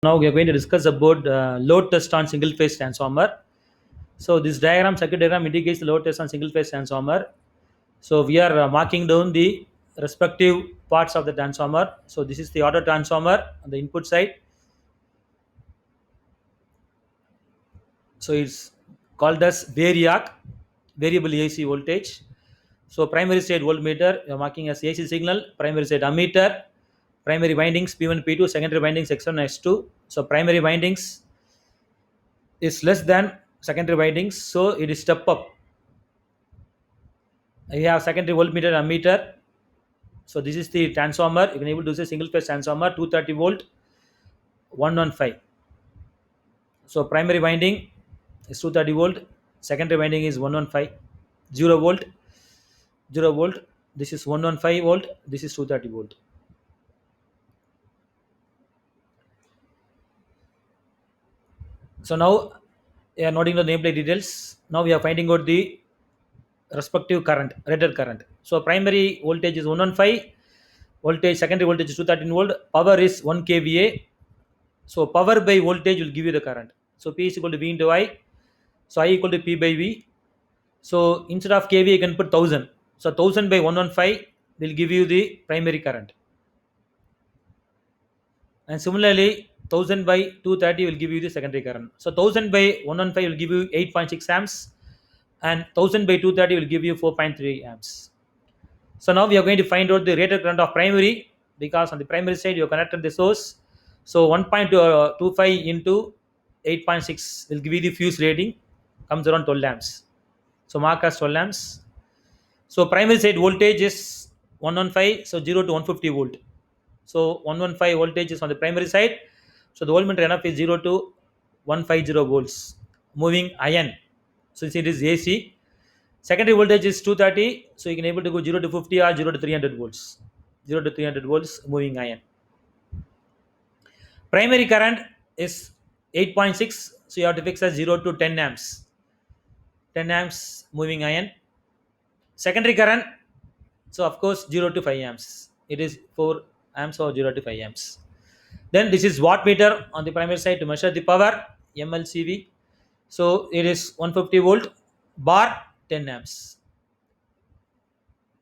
Now we are going to discuss about load test on single phase transformer. So this diagram, circuit diagram, indicates the load test on single phase transformer. So we are marking down the respective parts of the transformer. So this is the auto transformer on the input side. So it's called as variac, variable AC voltage. So primary side voltmeter, we are marking as AC signal. Primary side ammeter, primary windings P1, P2, secondary windings X1, X2. So primary windings is less than secondary windings, so it is step up. You have secondary voltmeter and ammeter. So this is the transformer. You can able to say single phase transformer 230 volt 115. So primary winding is 230 volt, secondary winding is 115, 0 volt, 0 volt. This is 115 volt, this is 230 volt. So now we are noting the nameplate details. Now we are finding out the respective current, rated current. So primary voltage is 115, voltage secondary voltage is 213 volt, power is 1 kVA. So power by voltage will give you the current. So P is equal to V into I. So I equal to P by V. So instead of kVA you can put 1000. So 1000 by 115 will give you the primary current. And similarly 1000 by 230 will give you the secondary current. So 1000 by 115 will give you 8.6 amps and 1000 by 230 will give you 4.3 amps. So now we are going to find out the rated current of primary, because on the primary side you have connected the source. So 1.25 into 8.6 will give you the fuse rating, comes around 12 amps. So mark as 12 amps. So primary side voltage is 115, so 0 to 150 volt. So 115 voltage is on the primary side. So the voltmeter enough is 0 to 150 volts. Moving iron. Since it is AC, secondary voltage is 230, so you can able to go 0 to 50 or 0 to 300 volts. 0 to 300 volts, moving iron. Primary current is 8.6, so you have to fix as 0 to 10 amps. 10 amps, moving iron. Secondary current, so of course 0 to 5 amps. It is 4 amps or 0 to 5 amps. Then this is wattmeter on the primary side to measure the power, MLCV. So it is 150 volt, bar 10 amps.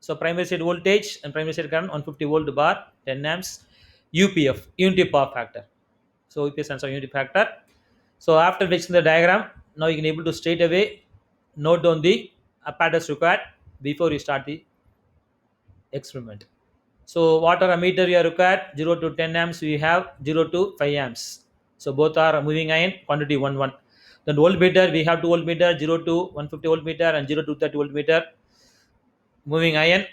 So primary side voltage and primary side current 150 volt bar 10 amps. UPF, unity power factor. So UPF stands for unity factor. So after fixing the diagram, now you can able to straight away note down the apparatus required before you start the experiment. So water ammeter you are required 0 to 10 amps, we have 0 to 5 amps. So both are moving iron, quantity 1 1. Then voltmeter we have 2 voltmeter 0 to 150 voltmeter and 0 to 30 voltmeter, moving iron,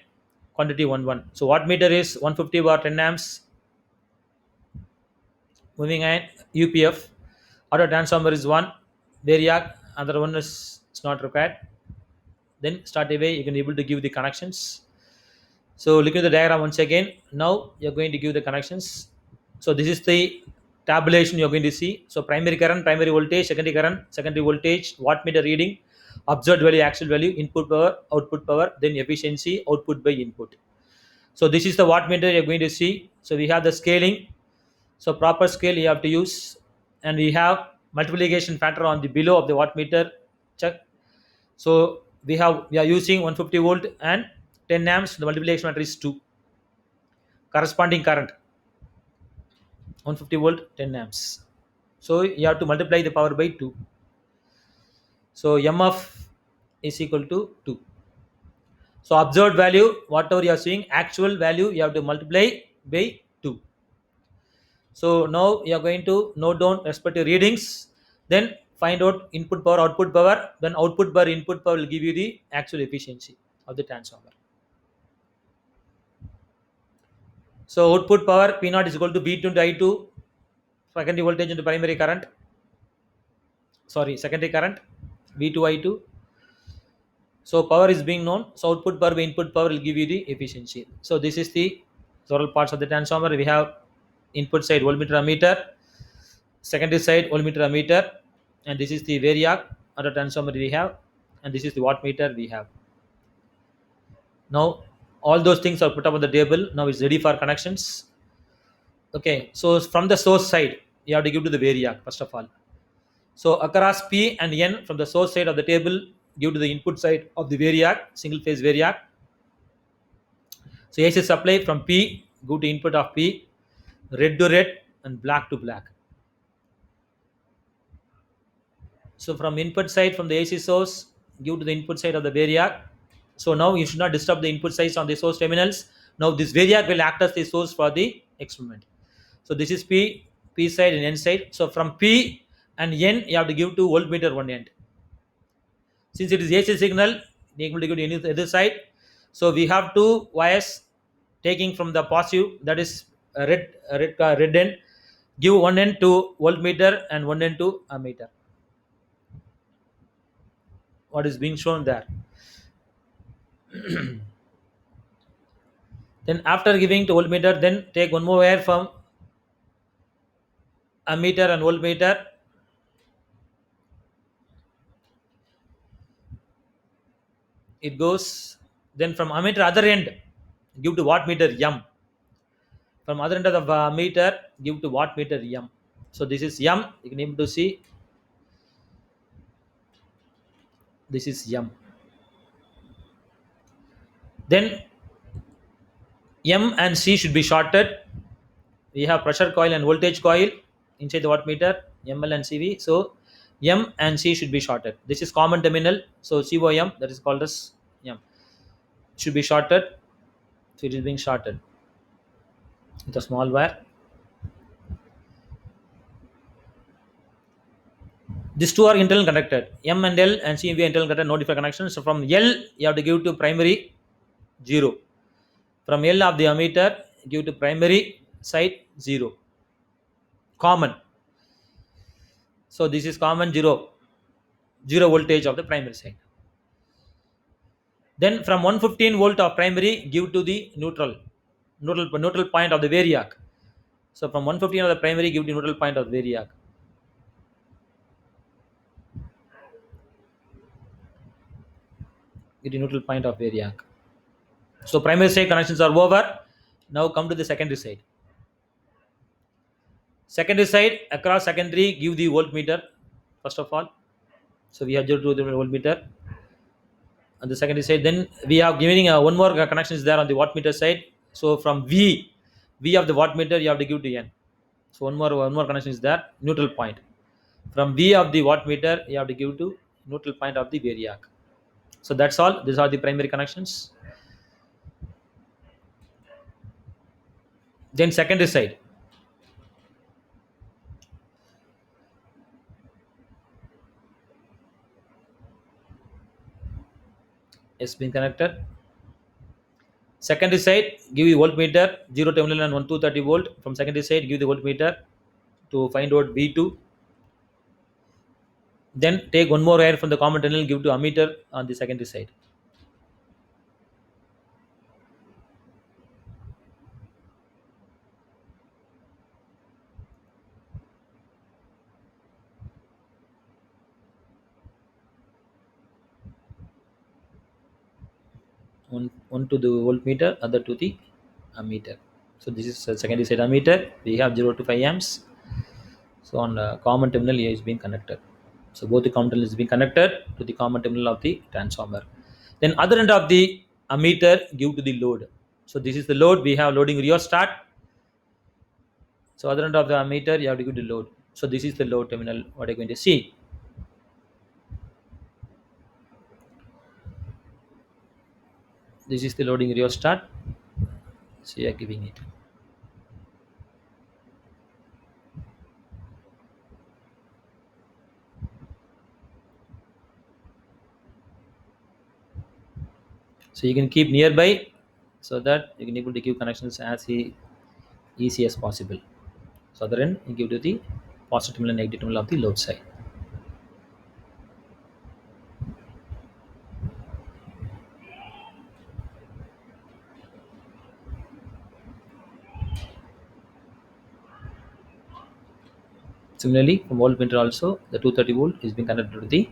quantity 1 1. So wattmeter is 150 bar 10 amps, moving iron. UPF, auto transformer is 1, variac, other one is it's not required. Then start away you can able to give the connections. So look at the diagram once again. Now you're going to give the connections. So this is the tabulation you're going to see. So primary current, primary voltage, secondary current, secondary voltage, wattmeter reading, observed value, actual value, input power, then efficiency, output by input. So this is the wattmeter you're going to see. So we have the scaling. So proper scale you have to use, and we have multiplication factor on the below of the wattmeter. Check. So we are using 150 volt and 10 amps. The multiplication factor is 2. Corresponding current 150 volt 10 amps. So you have to multiply the power by 2. So MF is equal to 2. So observed value, whatever you are seeing, actual value you have to multiply by 2. So now you are going to note down respective readings, then find out input power, output power, then output power, input power will give you the actual efficiency of the transformer. So output power P 0 is equal to B2 into I2, secondary voltage into primary current. Sorry, secondary current V2 I2. So power is being known. So output power by input power will give you the efficiency. So this is the several parts of the transformer. We have input side voltmeter ammeter, secondary side voltmeter ammeter, and this is the variac other transformer we have, and this is the wattmeter we have. Now all those things are put up on the table. Now it's ready for connections. Okay, so from the source side you have to give to the variac first of all. So across P and N from the source side of the table, give to the input side of the variac, single phase variac. So AC supply from P, go to input of P, red to red and black to black. So from input side from the AC source, give to the input side of the variac. So now you should not disturb the input size on the source terminals. Now this variac will act as the source for the experiment. So this is P side and N side. So from P and N, you have to give to voltmeter one end. Since it is AC signal, you able to give to any other side. So we have two wires taking from the positive, that is red end. Give one end to voltmeter and one end to ammeter. What is being shown there. Then after giving to voltmeter, then take one more wire from ammeter and voltmeter. It goes then from ammeter other end, give to wattmeter M. From other end of the meter, give to wattmeter M. So this is M. You can able to see this is M. Then M and C should be shorted. We have pressure coil and voltage coil inside the wattmeter, ML and CV. So M and C should be shorted. This is common terminal. So COM, that is called as M, should be shorted. So it is being shorted with a small wire. These two are internal connected. M and L and C and V are internal connected, no different connections. So from L, you have to give to primary 0. From L of the ammeter, give to primary side 0. Common. So this is common 0 voltage of the primary side. Then from 115 volt of primary, give to the neutral point of the variac. So from 115 of the primary, give to neutral point of the variac. Give the neutral point of variac. So primary side connections are over. Now come to the secondary side. Secondary side, across secondary, give the voltmeter first of all. So we have 0 to the voltmeter on the secondary side. Then we are giving one more connection is there on the wattmeter side. So from V of the wattmeter, you have to give to N. So one more connection is there, neutral point. From V of the wattmeter, you have to give to neutral point of the variac. So that's all. These are the primary connections. Then secondary side. Has been connected. Secondary side, give you voltmeter, 0 terminal and 1 230 volt. From secondary side, give the voltmeter to find out V2. Then take one more wire from the common terminal, give to ammeter on the secondary side. One to the voltmeter, other to the ammeter. So this is a secondary side ammeter. We have 0 to 5 amps. So on the common terminal here is being connected. So both the common terminal is being connected to the common terminal of the transformer. Then other end of the ammeter give to the load. So this is the load. We have loading rheostat. So other end of the ammeter you have to give the load. So this is the load terminal. What you're going to see. This is the loading rheostat. So you are giving it. So you can keep nearby so that you can able to give connections as easy as possible. So other end you give to the positive terminal and negative terminal of the load side. Similarly, from voltmeter also the 230 volt is being connected to the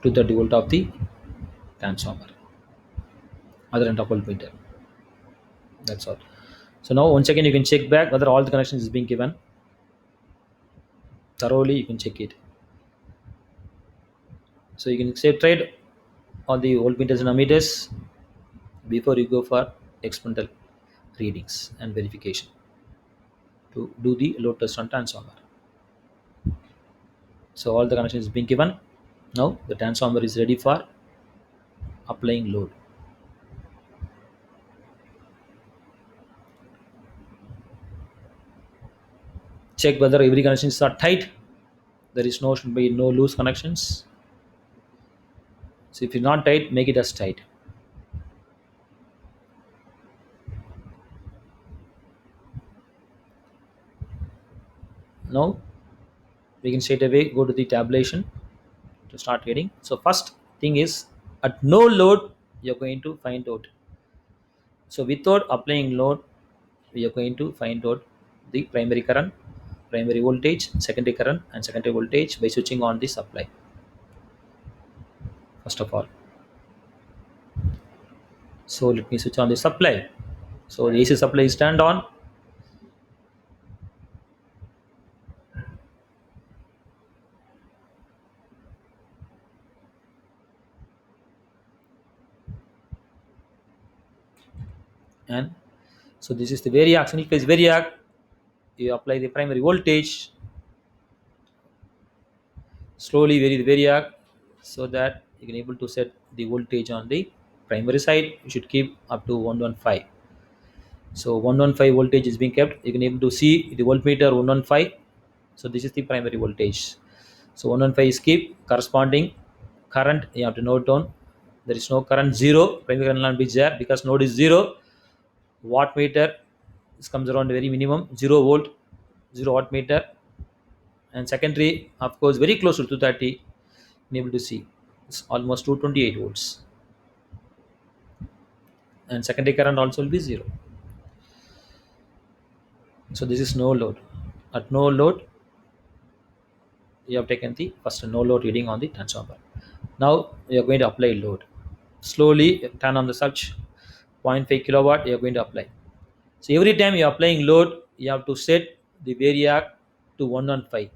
230 volt of the transformer. other end of voltmeter. That's all. So now once again you can check back whether all the connections is being given thoroughly. You can check it. So you can say trade on the voltmeters and ammeters before you go for experimental readings and verification to do the load test on transformer. So all the connections is being given. Now the transformer is ready for applying load. Check whether every connections are tight. There is no should be no loose connections. So if you're not tight, make it as tight. Now we can straight away go to the tabulation to start reading. So first thing is at no load you're going to find out. So without applying load, we are going to find out the primary current, primary voltage, secondary current, and secondary voltage by switching on the supply. First of all, so let me switch on the supply. So the AC supply is turned on. And so this is the variac, single phase variac. You apply the primary voltage, slowly vary the variac so that you can able to set the voltage on the primary side. You should keep up to 115. So 115 voltage is being kept. You can able to see the voltmeter 115. So this is the primary voltage. So 115 is keep corresponding current. You have to note down. There is no current zero. Primary current will be there because node is zero. Wattmeter, this comes around very minimum 0 volt, 0 wattmeter, and secondary of course very close to 230. Able to see it's almost 228 volts, and secondary current also will be zero. So this is no load. At no load, you have taken the first no load reading on the transformer. Now you are going to apply load. Slowly turn on the switch. zero point 0.5 kilowatt you are going to apply. So every time you are applying load, you have to set the variac to 115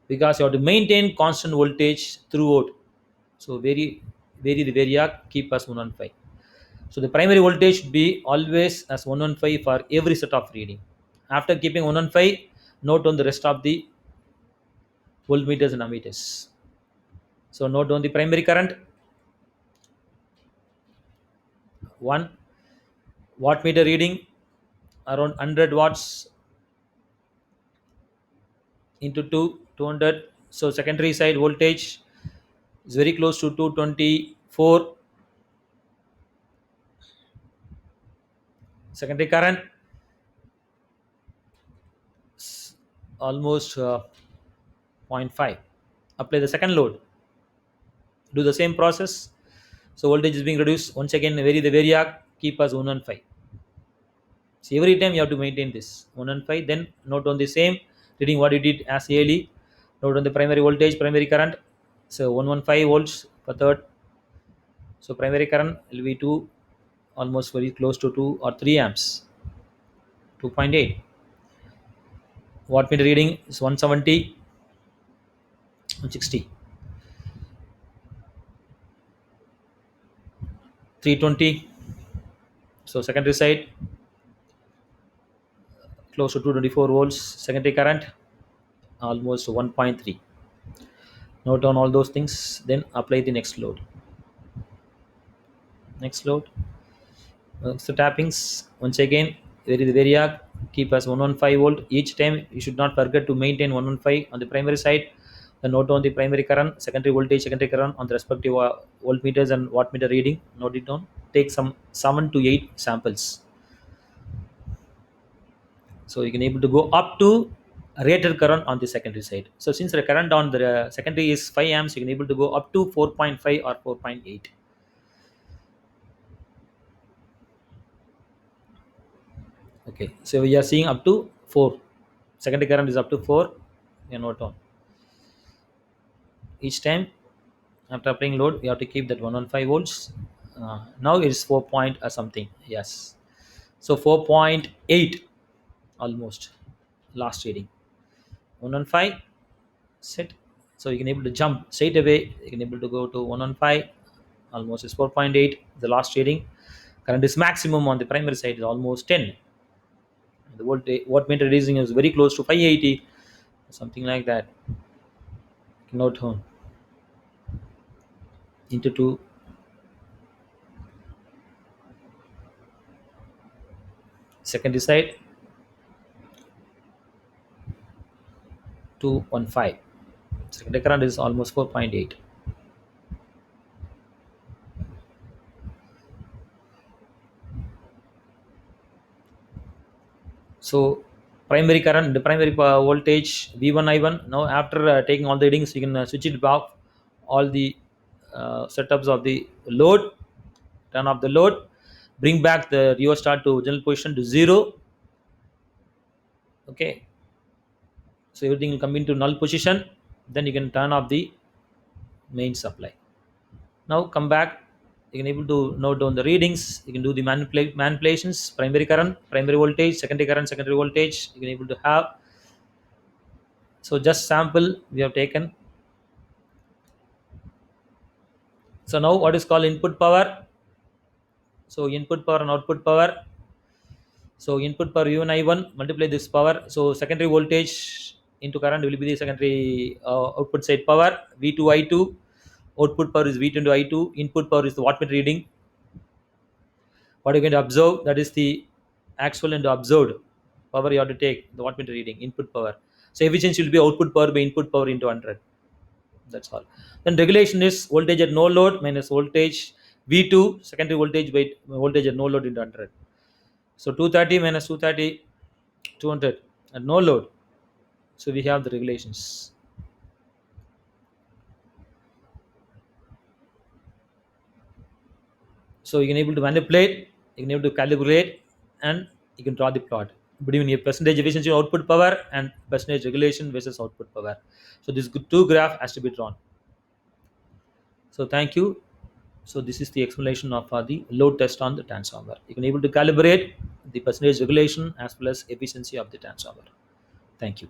because you have to maintain constant voltage throughout. So vary the variac, keep as 115. So the primary voltage should be always as 115 for every set of reading. After keeping 115, note on the rest of the voltmeters and ammeters. So note on the primary current 1 wattmeter reading around 100 watts into 200. So secondary side voltage is very close to 224. Secondary current almost zero point 0.5. Apply the second load. Do the same process. So voltage is being reduced. Once again, vary the variac. Keep as 115. So every time you have to maintain this 115. Then note on the same reading what you did as yearly. Note on the primary voltage, primary current. So 115 volts per third. So primary current will be 2, almost very close to 2 or 3 amps. 2.8. Wattmeter reading is 170, 160, 320. So secondary side close to 224 volts. Secondary current almost 1.3. Note down all those things. Then apply the next load. Next load. So tappings once again vary the variac. Keep as 115 volt each time. You should not forget to maintain 115 on the primary side. The note on the primary current, secondary voltage, secondary current on the respective voltmeters and wattmeter reading. Note it down. Take some 7 to 8 samples. So you can able to go up to rated current on the secondary side. So since the current on the secondary is 5 amps, you can able to go up to 4.5 or 4.8. Okay, so we are seeing up to 4. Secondary current is up to 4. You note on each time after applying load, you have to keep that 115 volts. Now it's 4 point or something. Yes. So 4.8 almost last reading. 115 set. So you can able to jump straight away. You can able to go to 115. Almost is 4.8. The last reading. Current is maximum on the primary side is almost 10. The what meter reading is very close to 580, something like that. Note on into two secondary side 215. Secondary current is almost 4.8. So primary current, the primary voltage V1 I1. Now after taking all the readings, you can switch it back. All the setups of the load, turn off the load, bring back the rheostat to general position to 0. Okay, so everything will come into null position. Then you can turn off the main supply. Now come back. You can able to note down the readings. You can do the manipulations. Primary current, primary voltage, secondary current, secondary voltage. You can able to have. So just sample we have taken. So now what is called input power. So input power and output power. So input power U1 I1 multiply this power. So secondary voltage into current will be the secondary output side power V2 I2. Output power is V2 into I2. Input power is the wattmeter reading. What you're going to observe, that is the actual and observed power you have to take, the wattmeter reading, input power. So efficiency will be output power by input power into 100. That's all. Then regulation is voltage at no load minus voltage V2, secondary voltage by voltage at no load into 100. So 230 minus 230, 200 at no load. So we have the regulations. So you can able to manipulate, you can able to calibrate, and you can draw the plot between your percentage efficiency output power and percentage regulation versus output power. So this two graph has to be drawn. So thank you. So this is the explanation of the load test on the transformer. You can able to calibrate the percentage regulation as well as efficiency of the transformer. Thank you.